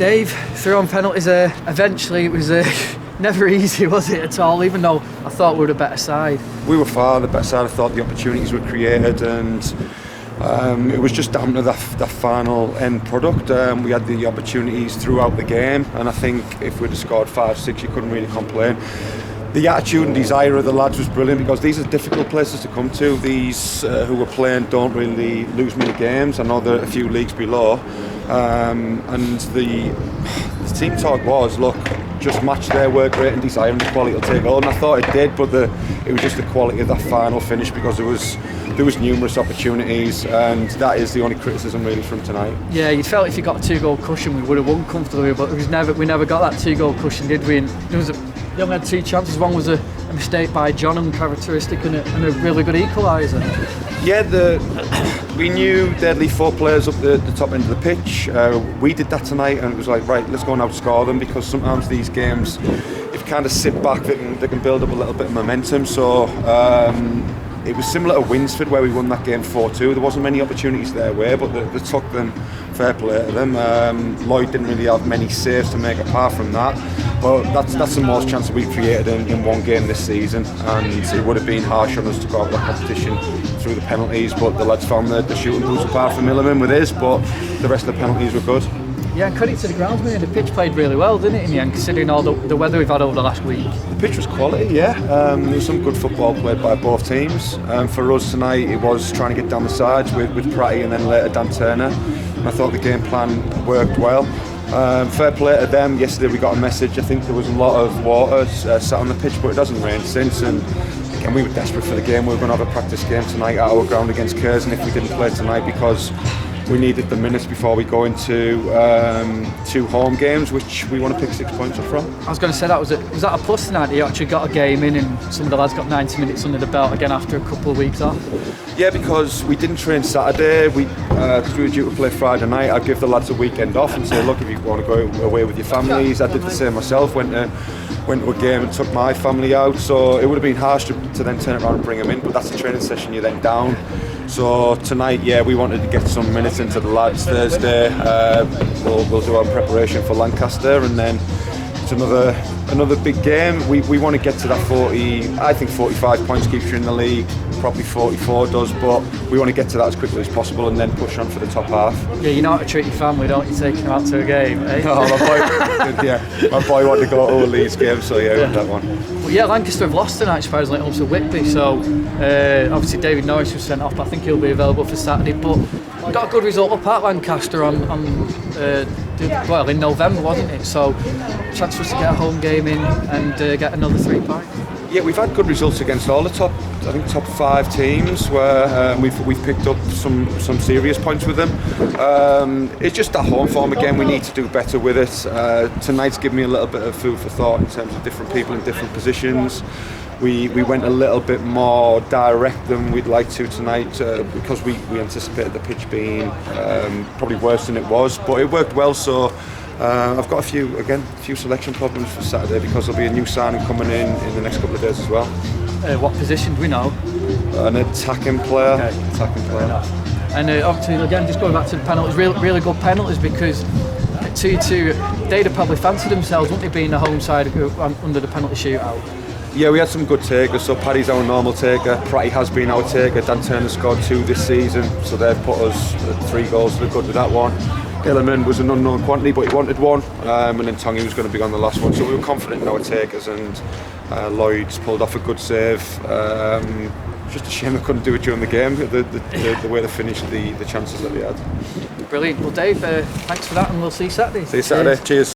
Dave, through on penalties, eventually it was never easy, was it, at all, even though I thought we were the better side. We were far the better side. I thought the opportunities were created, and it was just down to that final end product. We had the opportunities throughout the game, and I think if we'd have scored 5-6, you couldn't really complain. The attitude and desire of the lads was brilliant, because these are difficult places to come to. These who were playing don't really lose many games. I know there are a few leagues below, and the team talk was, look, just match their work rate and desire, and the quality will take hold. And I thought it did, but it was just the quality of that final finish, because there was numerous opportunities, and that is the only criticism really from tonight. Yeah, you felt if you got a 2-goal cushion, we would have won comfortably, but we never got that 2-goal cushion, did we? And they only had 2 chances. One was a mistake by John, uncharacteristic, and a really good equaliser. Yeah, we knew they'd leave 4 players up the top end of the pitch. We did that tonight, and it was like, right, let's go and outscore them, because sometimes these games, if you kind of sit back, they can build up a little bit of momentum. So it was similar to Winsford, where we won that game 4-2. There wasn't many opportunities their way, but they took them. Fair play to them. Lloyd didn't really have many saves to make apart from that, but that's the most chance we've created in one game this season, and it would have been harsh on us to go out of the competition through the penalties, but the lads found the shooting boots apart from Milliman with his, but the rest of the penalties were good. Yeah, and credit to the groundsman. The pitch played really well, didn't it, in the end, considering all the weather we've had over the last week? The pitch was quality, yeah. There was some good football played by both teams. For us tonight, it was trying to get down the sides with Pratty and then later Dan Turner. And I thought the game plan worked well. Fair play to them. Yesterday we got a message. I think there was a lot of water sat on the pitch, but it doesn't rain since. And again, we were desperate for the game. We were going to have a practice game tonight at our ground against Curzon if we didn't play tonight, because we needed the minutes before we go into 2 home games, which we want to pick 6 points up from. I was going to say, was that a plus tonight, that you actually got a game in and some of the lads got 90 minutes under the belt again after a couple of weeks off? Yeah, because we didn't train Saturday, because we were due to play Friday night. I'd give the lads a weekend off and say, look, if you want to go away with your families. I did the same myself, went to a game and took my family out, so it would have been harsh to then turn around and bring them in, but that's a training session you're then down. So tonight, yeah, we wanted to get some minutes into the lads. Thursday, we'll do our preparation for Lancaster, and then it's another big game. We want to get to that 40. I think 45 points keeps you in the league. Probably 44 does, but we want to get to that as quickly as possible and then push on for the top half. Yeah, you know how to treat your family, don't you? Taking them out to a game, eh? No, my boy wanted to go to a Leeds game, so yeah, we had that one. Well, yeah, Lancaster have lost tonight, surprisingly, at home to Whitby, so obviously David Norris was sent off, but I think he'll be available for Saturday. But we got a good result up at Lancaster in November, wasn't it? So chance for us to get a home game in and get another 3 points. Yeah, we've had good results against all the top 5 teams, where we've picked up some serious points with them. It's just that home form again. We need to do better with it. Tonight's given me a little bit of food for thought in terms of different people in different positions. We went a little bit more direct than we'd like to tonight, because we anticipated the pitch being probably worse than it was, but it worked well. So I've got a few selection problems for Saturday, because there'll be a new signing coming in the next couple of days as well. What position do we know? An attacking player. Okay. And obviously, again, just going back to the penalties, really good penalties, because at 2-2, they'd have probably fancied themselves, wouldn't they, being the home side under the penalty shootout? Yeah, we had some good takers. So Paddy's our normal taker, Pratty has been our taker, Dan Turner scored 2 this season, so they've put us 3 goals to the good with that one. Gilliman was an unknown quantity, but he wanted one, and then Tongi was going to be on the last one, so we were confident in our takers, and Lloyd's pulled off a good save. Just a shame they couldn't do it during the game, the way they finished the chances that they had. Brilliant. Well, Dave, thanks for that, and we'll see you Saturday. See you Saturday. Cheers.